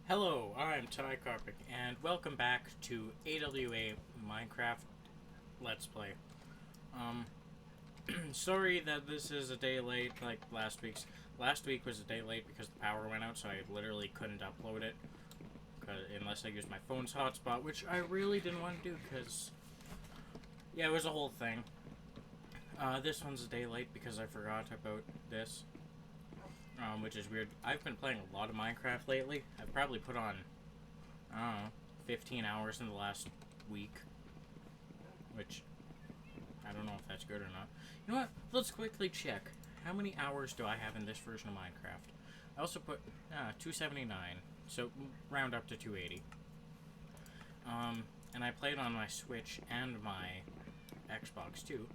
Hello, I'm Karpyk, and welcome back to AWA Minecraft Let's Play. Um, Sorry that this is a day late, like last week's. Last week was a day late because the power went out, so I literally couldn't upload it. Unless I used my phone's hotspot, which I really didn't want to do, because, yeah, it was a whole thing. This one's a day late because I forgot about this. Which is weird. I've been playing a lot of Minecraft lately. I've probably put on, I don't know, 15 hours in the last week. Which, I don't know if that's good or not. You know what? Let's quickly check. How many hours do I have in this version of Minecraft? I also put, 279. So, round up to 280. And I played on my Switch and my Xbox too.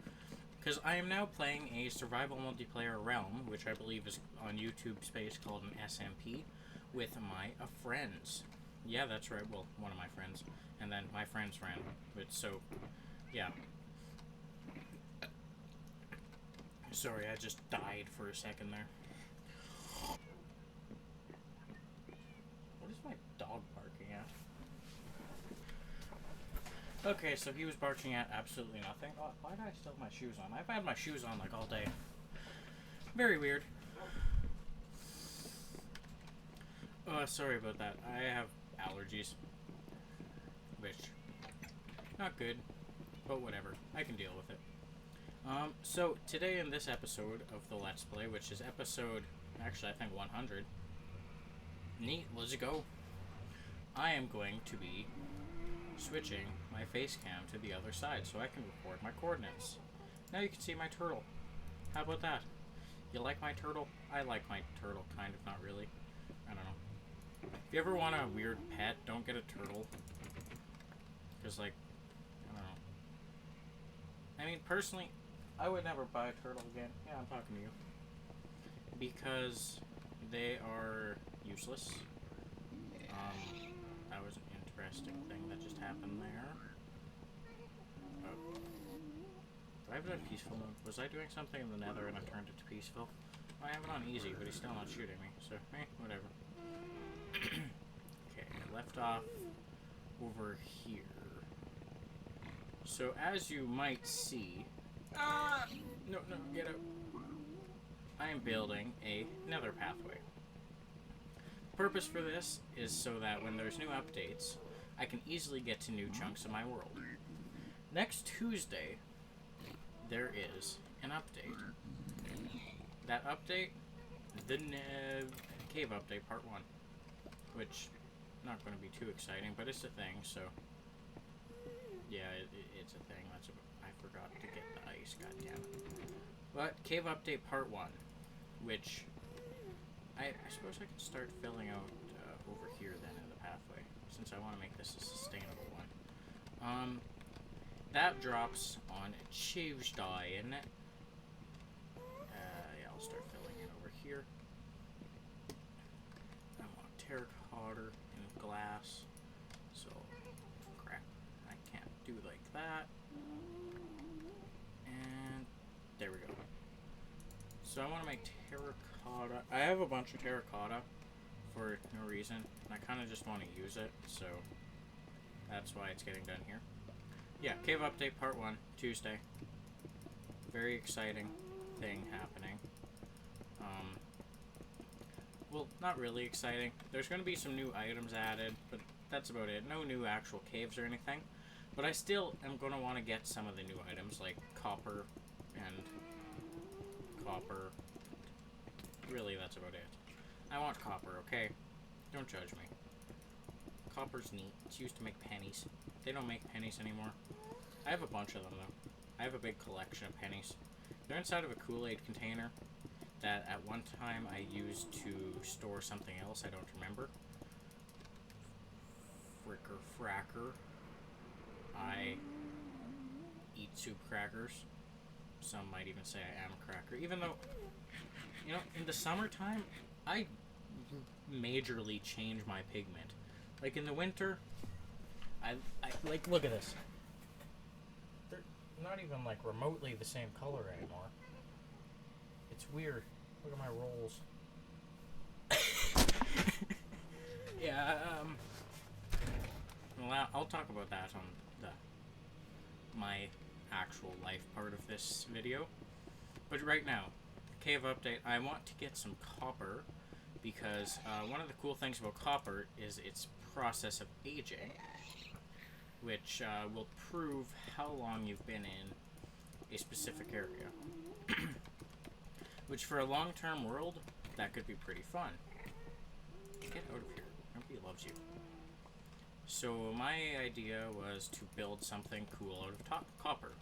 Because I am now playing a survival multiplayer realm, which I believe is on YouTube space called an SMP, with my friends. Yeah, that's right. Well, one of my friends. And then my friend's friend. So, yeah. Sorry, I just died for a second there. What is my dog barking at? Okay, so he was barking at absolutely nothing. Oh, why did I still have my shoes on? I've had my shoes on like all day. Very weird. Sorry about that. I have allergies. Which, not good, but whatever. I can deal with it. So today in this episode of the Let's Play, which is episode, actually I think 100. Neat, let's go. I am going to be switching my face cam to the other side so I can record my coordinates. Now you can see my turtle. How about that? You like my turtle? I like my turtle, kind of, not really. I don't know. If you ever want a weird pet, don't get a turtle. Because, like, I don't know. I mean, personally, I would never buy a turtle again. Yeah, I'm talking to you. Because they are useless. That was an interesting thing that just happened there. Oh. Do I have it on peaceful mode? Was I doing something in the nether and I turned it to peaceful? Well, I have it on easy, but he's still not shooting me, so, whatever. Okay, I left off over here. So, as you might see... No, get out. I am building a nether pathway. Purpose for this is so that when there's new updates, I can easily get to new chunks of my world. Next Tuesday, there is an update. That update, the cave update part 1, which not going to be too exciting, but it's a thing. So yeah, it's a thing. I forgot to get the ice. Goddammit. But cave update part 1, which. I suppose I can start filling out over here then in the pathway, since I want to make this a sustainable one. That drops on Tuesday, isn't it? Yeah, I'll start filling in over here. I want terracotta and glass, so crap, I can't do like that. And there we go. So I want to make terracotta. I have a bunch of terracotta for no reason, and I kind of just want to use it, so that's why it's getting done here. Yeah, cave update part 1, Tuesday. Very exciting thing happening. Well, not really exciting. There's going to be some new items added, but that's about it. No new actual caves or anything. But I still am going to want to get some of the new items, like copper and copper. Really, that's about it. I want copper, okay? Don't judge me. Copper's neat. It's used to make pennies. They don't make pennies anymore. I have a bunch of them, though. I have a big collection of pennies. They're inside of a Kool-Aid container that at one time I used to store something else. I don't remember. Fricker fracker. I eat soup crackers. Some might even say I am a cracker. Even though, you know, in the summertime, I majorly change my pigment. Like in the winter, I like, look at this. They're not even like remotely the same color anymore. It's weird. Look at my rolls. Yeah, I'll talk about that on my actual life part of this video. But right now, cave update. I want to get some copper because one of the cool things about copper is its process of aging, which will prove how long you've been in a specific area. Which for a long-term world, that could be pretty fun. Get out of here. Nobody loves you. So my idea was to build something cool out of copper.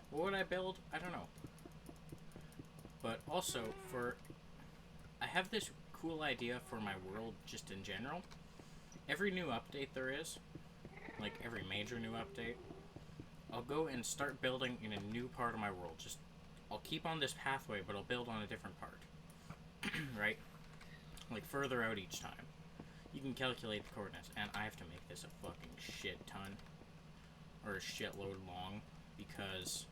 What would I build? I don't know. But also, I have this cool idea for my world just in general. Every new update there is, like every major new update, I'll go and start building in a new part of my world. I'll keep on this pathway, but I'll build on a different part. Right? Like further out each time. You can calculate the coordinates, and I have to make this a fucking shit ton. Or a shitload long, because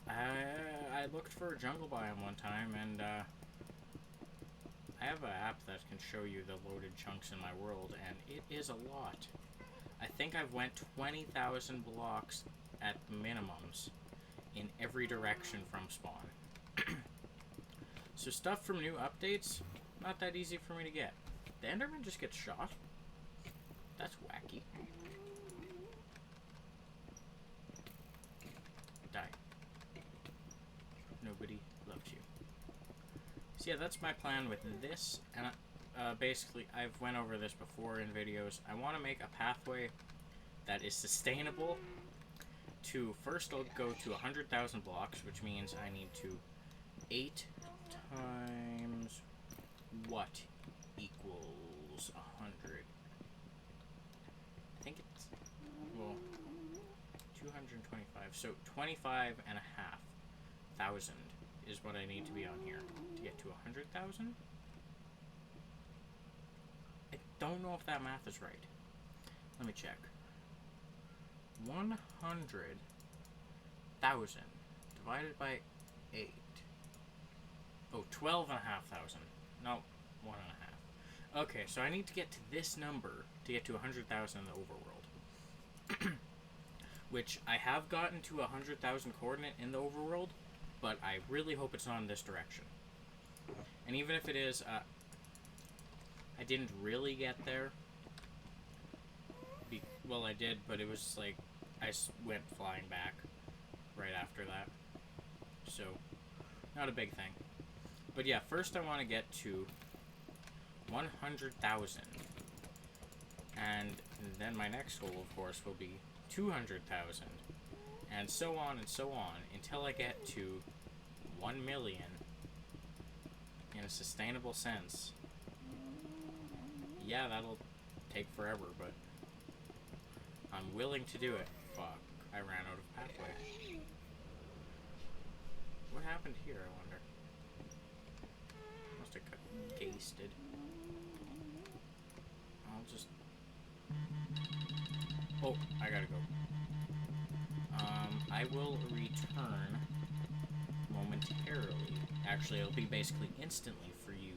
I looked for a jungle biome one time, and I have an app that can show you the loaded chunks in my world, and it is a lot. I think I've went 20,000 blocks at the minimums in every direction from spawn. So stuff from new updates, not that easy for me to get. The Enderman just gets shot? That's wacky. Die. Nobody loves you. So yeah, that's my plan with this, and basically, I've went over this before in videos. I want to make a pathway that is sustainable to, first I'll go to 100,000 blocks, which means I need to 8 times what equals 100? I think it's, well, 225, so 25,500 is what I need to be on here to get to 100,000. I don't know if that math is right. Let me check. 100,000 divided by 8. Oh, 12,500. No, 1.5. Okay, so I need to get to this number to get to 100,000 in the overworld. Which I have gotten to 100,000 coordinate in the overworld, but I really hope it's not in this direction. And even if it is, I didn't really get there. Well, I did, but it was like, I went flying back right after that. So, not a big thing. But yeah, first I want to get to 100,000. And then my next goal, of course, will be 200,000. And so on until I get to 1 million in a sustainable sense. Yeah, that'll take forever, but I'm willing to do it. Fuck, I ran out of pathway. What happened here, I wonder? Must have got gasted. I'll just... Oh, I gotta go. I will return momentarily. Actually, it'll be basically instantly for you,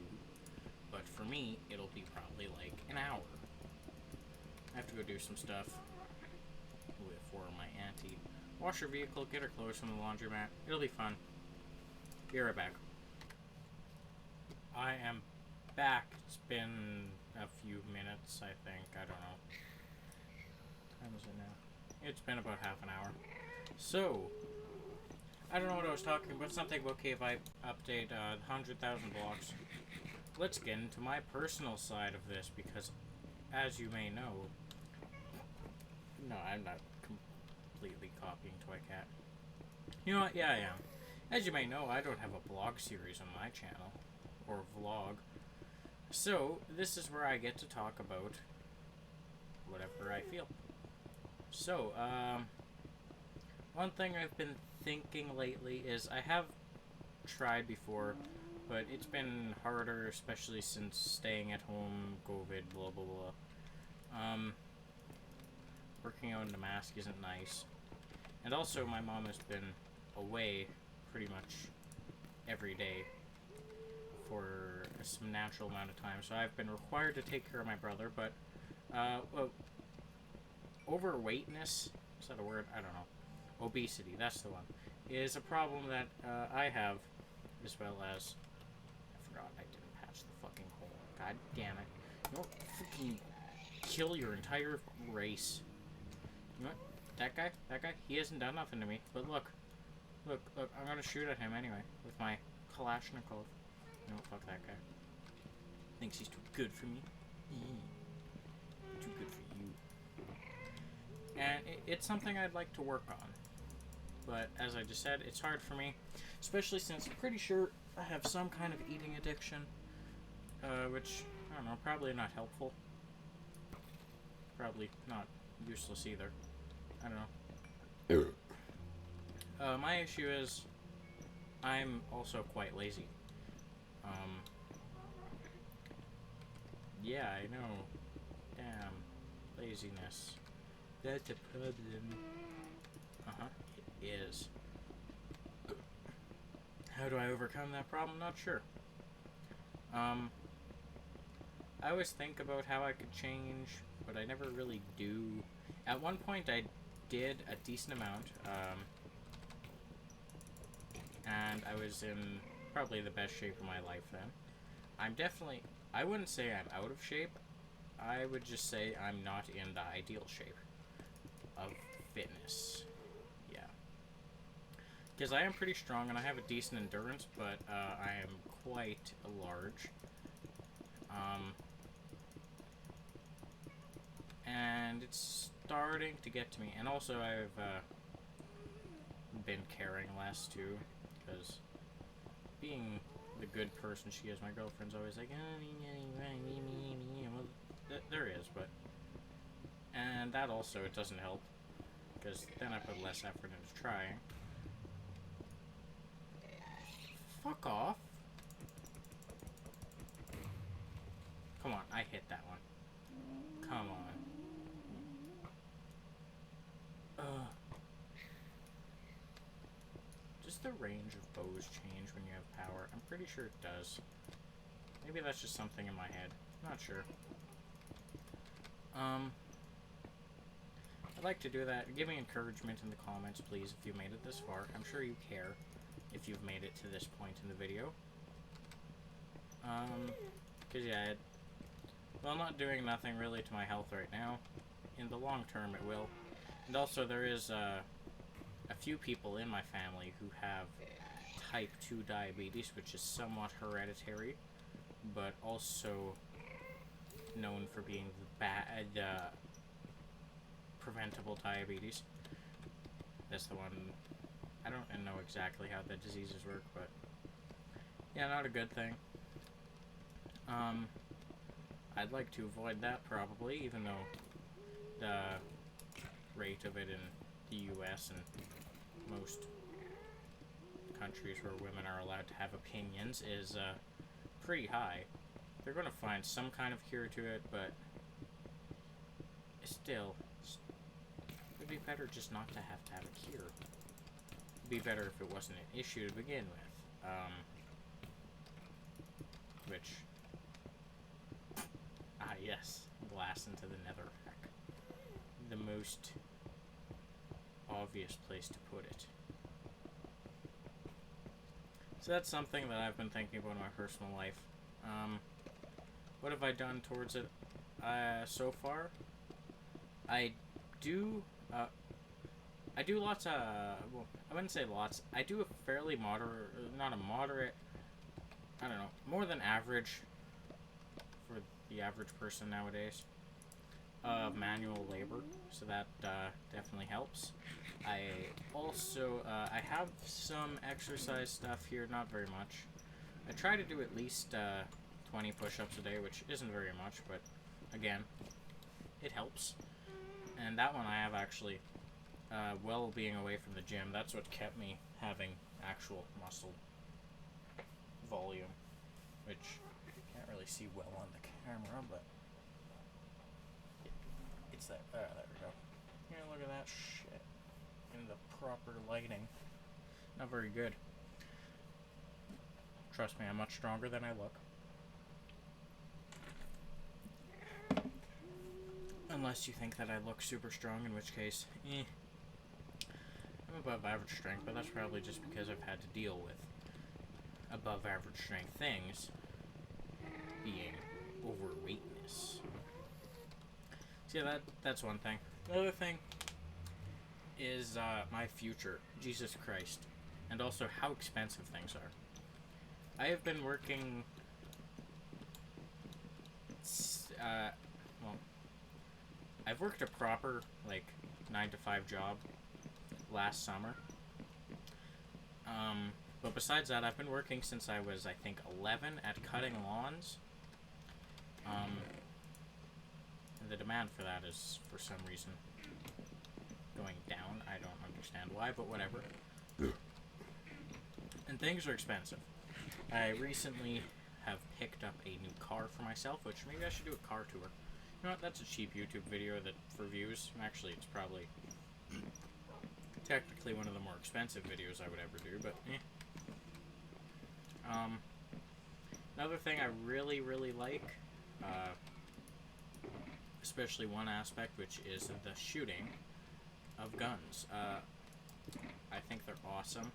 but for me, it'll be probably like an hour. I have to go do some stuff for my auntie. Wash her vehicle, get her clothes from the laundromat. It'll be fun. Be right back. I am back. It's been a few minutes, I think. I don't know. What time is it now? It's been about half an hour. So, I don't know what I was talking about. Something about cave update, 100,000 blocks. Let's get into my personal side of this, because, as you may know... No, I'm not completely copying Toy Cat. You know what? Yeah, I am. As you may know, I don't have a blog series on my channel. Or vlog. So, this is where I get to talk about whatever I feel. So, one thing I've been thinking lately is I have tried before, but it's been harder, especially since staying at home, COVID, blah, blah, blah. Working out in a mask isn't nice. And also, my mom has been away pretty much every day for a substantial amount of time, so I've been required to take care of my brother, but, well, overweightness, is that a word? I don't know. Obesity, that's the one, is a problem that I have, as well as, I forgot I didn't patch the fucking hole. God damn it. You don't freaking kill your entire race. You know what? That guy, he hasn't done nothing to me. But look, I'm gonna shoot at him anyway, with my Kalashnikov. You know, fuck that guy. Thinks he's too good for me. Too good for you. And it's something I'd like to work on. But, as I just said, it's hard for me. Especially since I'm pretty sure I have some kind of eating addiction. Which, I don't know, probably not helpful. Probably not useless either. I don't know. My issue is, I'm also quite lazy. Yeah, I know. Damn. Laziness. That's a problem. It is. How do I overcome that problem? Not sure. I always think about how I could change, but I never really do. At one point I did a decent amount, and I was in probably the best shape of my life then. I'm definitely, I wouldn't say I'm out of shape, I would just say I'm not in the ideal shape of fitness. Yeah. Because I am pretty strong and I have a decent endurance, but I am quite large. And it's starting to get to me. And also I've been caring less too, because being the good person she is, my girlfriend's always like, well, there is, but, and that also, it doesn't help, because then I put less effort into trying. Fuck off. Come on, I hit that one. Come on. Does the range of bows change when you have power? I'm pretty sure it does. Maybe that's just something in my head. Not sure. I'd like to do that. Give me encouragement in the comments, please, if you've made it this far. I'm sure you care if you've made it to this point in the video. Because, yeah, well, I'm not doing nothing really to my health right now. In the long term, it will. And also, there is a few people in my family who have type 2 diabetes, which is somewhat hereditary, but also known for being the bad, preventable diabetes. That's the one. I don't know exactly how the diseases work, but yeah, not a good thing. I'd like to avoid that probably, even though the rate of it in the US and most countries where women are allowed to have opinions is pretty high. They're going to find some kind of cure to it, but still, it'd be better just not to have a cure. It'd be better if it wasn't an issue to begin with. Which, yes, glass into the nether. The most obvious place to put it. So that's something that I've been thinking about in my personal life. What have I done towards it so far? I do lots of, well, I wouldn't say lots. I do a fairly moderate, not a moderate, I don't know, more than average for the average person nowadays of manual labor, so that definitely helps. I also, I have some exercise stuff here, not very much. I try to do at least 20 push-ups a day, which isn't very much, but again, it helps. And that one I have actually, well being away from the gym, that's what kept me having actual muscle volume, which you can't really see well on the camera, but it's that, there we go. Yeah, look at that shit in the proper lighting. Not very good. Trust me, I'm much stronger than I look. Unless you think that I look super strong, in which case, I'm above average strength, but that's probably just because I've had to deal with above average strength things being overweightness. So yeah, that's one thing. The other thing is my future. Jesus Christ. And also how expensive things are. I have been working... well, I've worked a proper, like, 9-to-5 job last summer. But besides that, I've been working since I was, I think, 11 at cutting lawns. The demand for that is, for some reason, going down. I don't understand why, but whatever. And things are expensive. I recently have picked up a new car for myself, which maybe I should do a car tour. You know what, that's a cheap YouTube video that for views. Actually, it's probably technically one of the more expensive videos I would ever do, but another thing I really, really like, especially one aspect, which is the shooting of guns. I think they're awesome.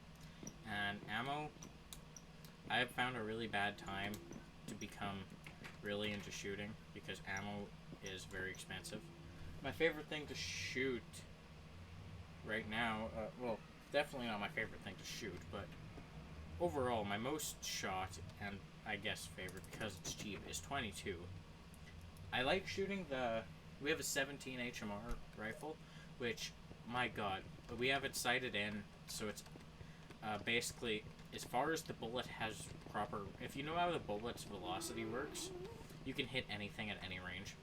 And ammo, I have found a really bad time to become really into shooting because ammo is very expensive. My favorite thing to shoot right now, well, definitely not my favorite thing to shoot, but overall, my most shot, and I guess favorite because it's cheap, is 22. I like shooting we have a 17 HMR rifle, which, my god, we have it sighted in, so it's basically, as far as the bullet has proper... If you know how the bullet's velocity works, you can hit anything at any range.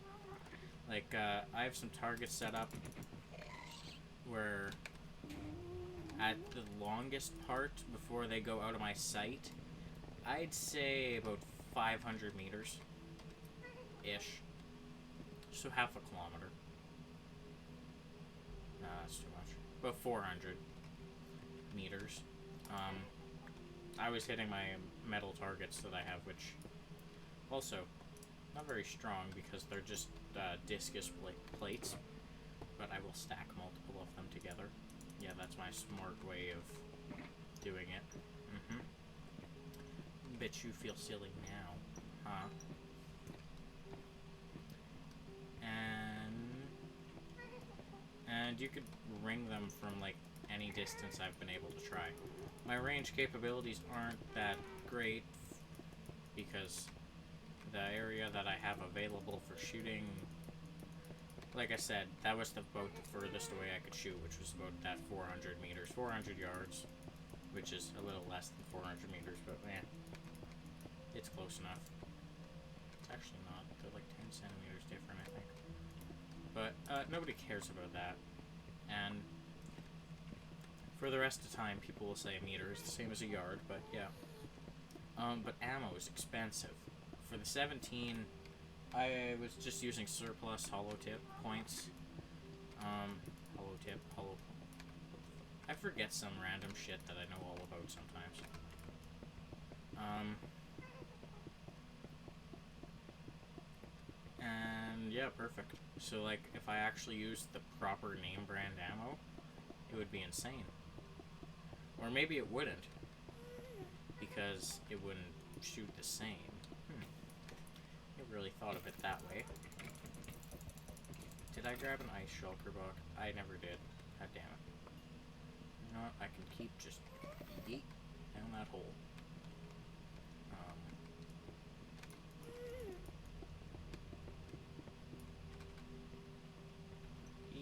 Like, I have some targets set up where at the longest part before they go out of my sight, I'd say about 500 meters-ish. So half a kilometer. No, that's too much. About 400 meters. I was hitting my metal targets that I have, which also not very strong because they're just discus plates, but I will stack multiple of them together. Yeah, that's my smart way of doing it. Bet you feel silly now, huh? And you could ring them from like any distance I've been able to try. My range capabilities aren't that great because the area that I have available for shooting, like I said, that was about the furthest away I could shoot, which was about that 400 meters, 400 yards, which is a little less than 400 meters, but man, it's close enough. It's actually not. They're like 10 centimeters different, I think. But nobody cares about that. And for the rest of the time, people will say a meter is the same as a yard, but yeah. But ammo is expensive. For the 17, I was just using surplus hollow tip points. I forget some random shit that I know all about sometimes. And yeah, perfect. So like, if I actually used the proper name brand ammo, it would be insane. Or maybe it wouldn't, because it wouldn't shoot the same. Never really thought of it that way. Did I grab an ice shulker book? I never did. God damn it. You know what? I can keep just yeet down that hole.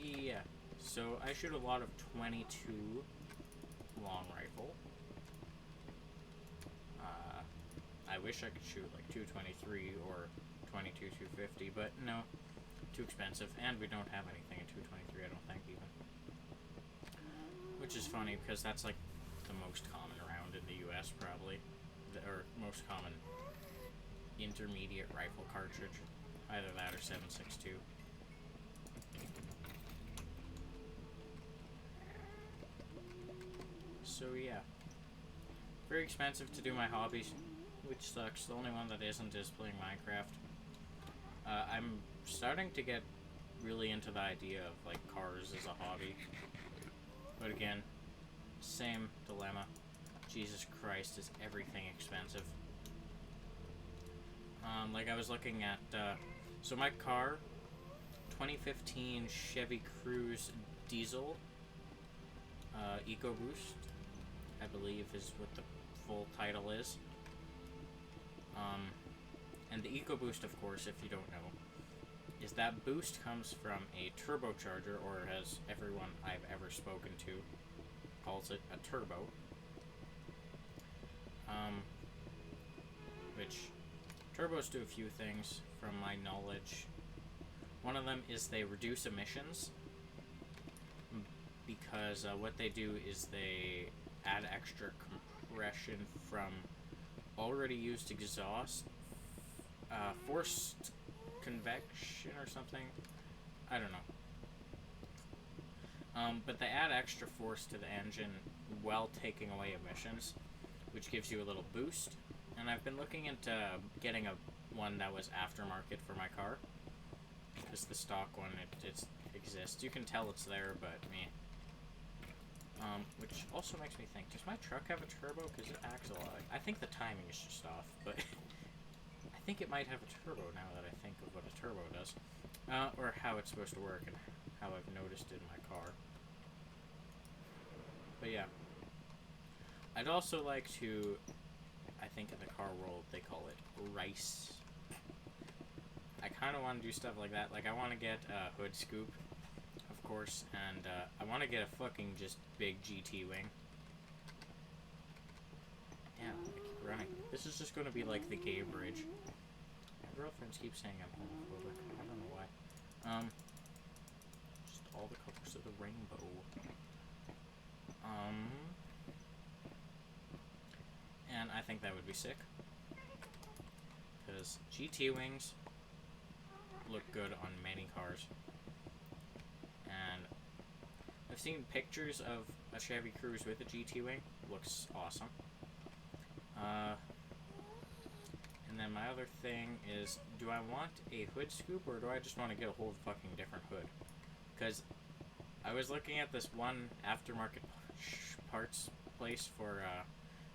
Yeah. So I shoot a lot of 22 long rifle. I wish I could shoot like 223 or 22 250, but no, too expensive, and we don't have anything in 223, I don't think, even. Which is funny because that's like the most common round in the US, probably, or most common intermediate rifle cartridge. Either that or 7.62. So yeah, very expensive to do my hobbies, which sucks. The only one that isn't is playing Minecraft. I'm starting to get really into the idea of, like, cars as a hobby. But again, same dilemma. Jesus Christ, is everything expensive. Like, I was looking at, so my car, 2015 Chevy Cruze diesel, EcoBoost, I believe is what the full title is. And the EcoBoost, of course, if you don't know, is that boost comes from a turbocharger, or as everyone I've ever spoken to calls it, a turbo. Which, turbos do a few things, from my knowledge. One of them is they reduce emissions, because what they do is they add extra compression from already used exhaust, forced convection or something. I don't know. But they add extra force to the engine while taking away emissions, which gives you a little boost. And I've been looking into getting one that was aftermarket for my car, because the stock one, it exists. You can tell it's there, but meh. Which also makes me think, does my truck have a turbo? Because it acts a lot. I think the timing is just off, but I think it might have a turbo now that I think of what a turbo does. Or how it's supposed to work and how I've noticed it in my car. But yeah. I'd also like to, I think in the car world they call it rice. I kind of want to do stuff like that. Like, I want to get a hood scoop, of course, and I want to get a fucking just big GT wing. Yeah, I keep running. This is just going to be like the gay bridge. My girlfriends keep saying I'm homophobic. I don't know why. Just all the colors of the rainbow. And I think that would be sick. Because GT wings look good on many cars. And I've seen pictures of a Chevy Cruze with a GT wing. Looks awesome. And then my other thing is, do I want a hood scoop, or do I just want to get a whole fucking different hood? Because I was looking at this one aftermarket parts place for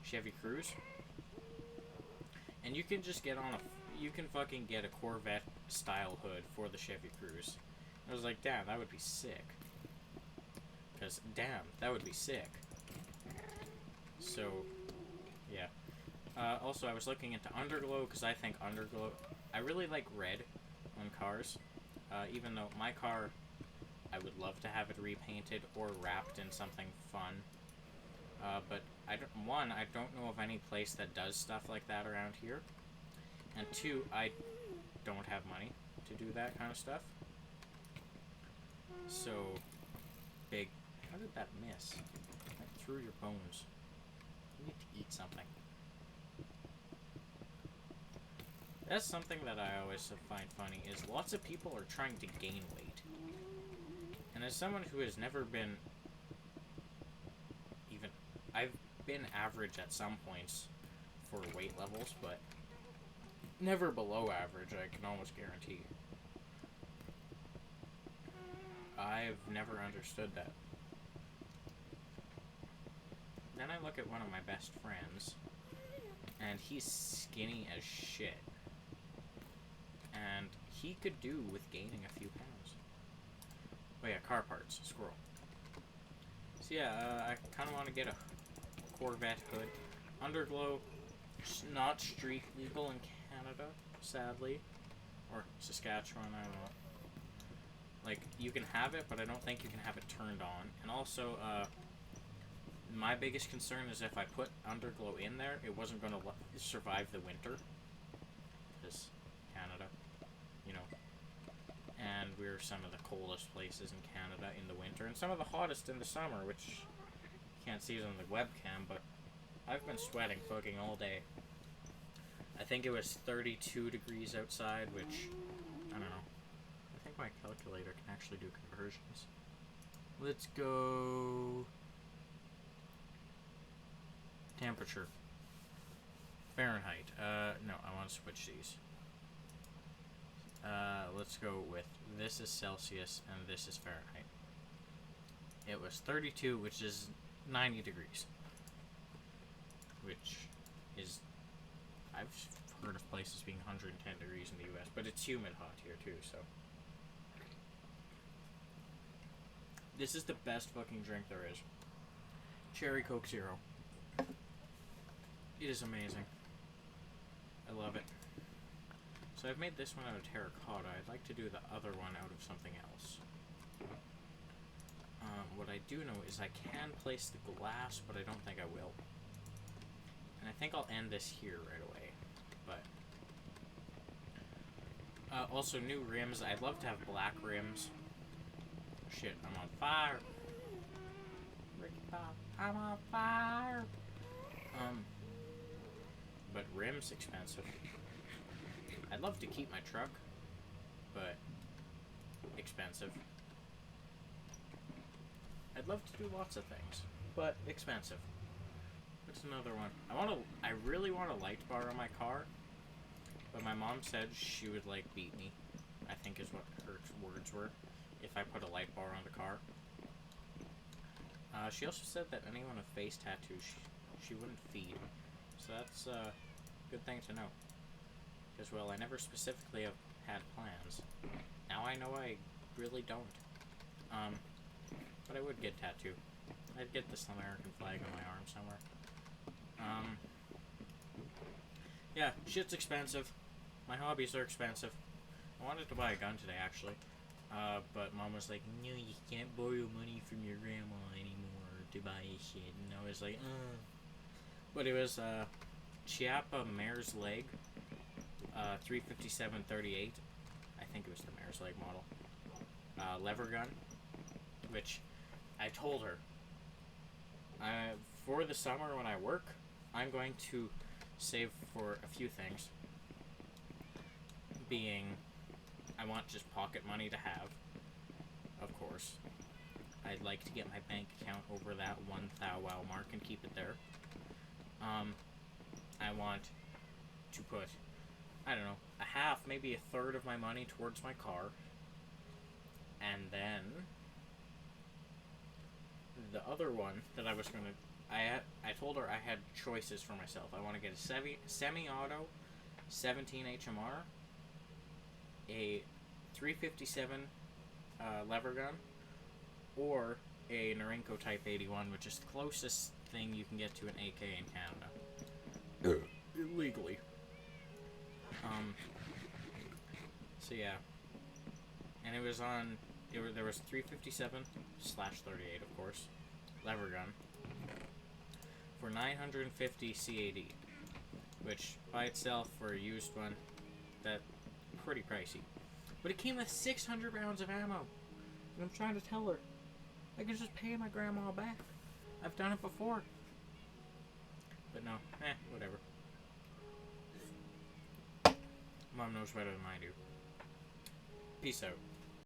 Chevy Cruze, and you can just get on you can fucking get a Corvette style hood for the Chevy Cruze. I was like, damn, that would be sick. Because, damn, that would be sick. So, yeah. Also, I was looking into underglow, because I think underglow, I really like red on cars. Even though my car, I would love to have it repainted or wrapped in something fun. But I don't know of any place that does stuff like that around here. And two, I don't have money to do that kind of stuff. So, big. How did that miss? Right through your bones. You need to eat something. That's something that I always find funny, is lots of people are trying to gain weight. And as someone who has never been even... I've been average at some points for weight levels, but never below average, I can almost guarantee. I've never understood that. Then I look at one of my best friends, and he's skinny as shit. And he could do with gaining a few pounds. Oh yeah, car parts, squirrel. So yeah, I kind of want to get a Corvette hood. Underglow, not street legal in Canada, sadly. Or Saskatchewan, I don't know. Like, you can have it, but I don't think you can have it turned on. And also, my biggest concern is if I put underglow in there, it wasn't going to survive the winter. Because Canada, you know. And we're some of the coldest places in Canada in the winter, and some of the hottest in the summer, which you can't see it on the webcam, but I've been sweating fucking all day. I think it was 32 degrees outside, which, I don't know. I think my calculator can actually do conversions. Let's go... Temperature. Fahrenheit. No, I want to switch these. Let's go with this is Celsius and this is Fahrenheit. It was 32, which is 90 degrees. Which is, I've heard of places being 110 degrees in the US, but it's humid hot here too, so. This is the best fucking drink there is. Cherry Coke Zero. It is amazing. I love it. So I've made this one out of terracotta. I'd like to do the other one out of something else. What I do know is I can place the glass, but I don't think I will. And I think I'll end this here right away. But also new rims. I'd love to have black rims. Shit, I'm on fire. Ricky Bob, I'm on fire. But rims expensive. I'd love to keep my truck, but expensive. I'd love to do lots of things, but expensive. What's another one? I really want a light bar on my car, but my mom said she would like beat me, I think is what her words were, if I put a light bar on the car. She also said that anyone with face tattoos she wouldn't feed, so that's a good thing to know. Because, well, I never specifically have had plans. Now I know I really don't. But I would get a tattoo. I'd get this American flag on my arm somewhere. Yeah, shit's expensive. My hobbies are expensive. I wanted to buy a gun today, actually. But Mom was like, no, you can't borrow money from your grandma anymore to buy shit. And I was like, But it was, Chiappa Mare's Leg. 357-38. I think it was the Mare's Leg model. Lever gun. Which, I told her, for the summer when I work, I'm going to save for a few things. Being, I want just pocket money to have, of course. I'd like to get my bank account over that 1 thou mark and keep it there. I want to put, I don't know, a half, maybe a third of my money towards my car. And then the other one that I was going to, I told her I had choices for myself. I want to get a semi-auto 17 HMR, a 357 lever gun, or a Norinco Type 81, which is the closest thing you can get to an AK in Canada. Illegally. So yeah. And it was on, there was 357/38, of course, lever gun, for 950 CAD, which by itself for a used one, that's pretty pricey. But it came with 600 rounds of ammo, and I'm trying to tell her, I can just pay my grandma back. I've done it before. But no, whatever. Mom knows better than I do. Peace out.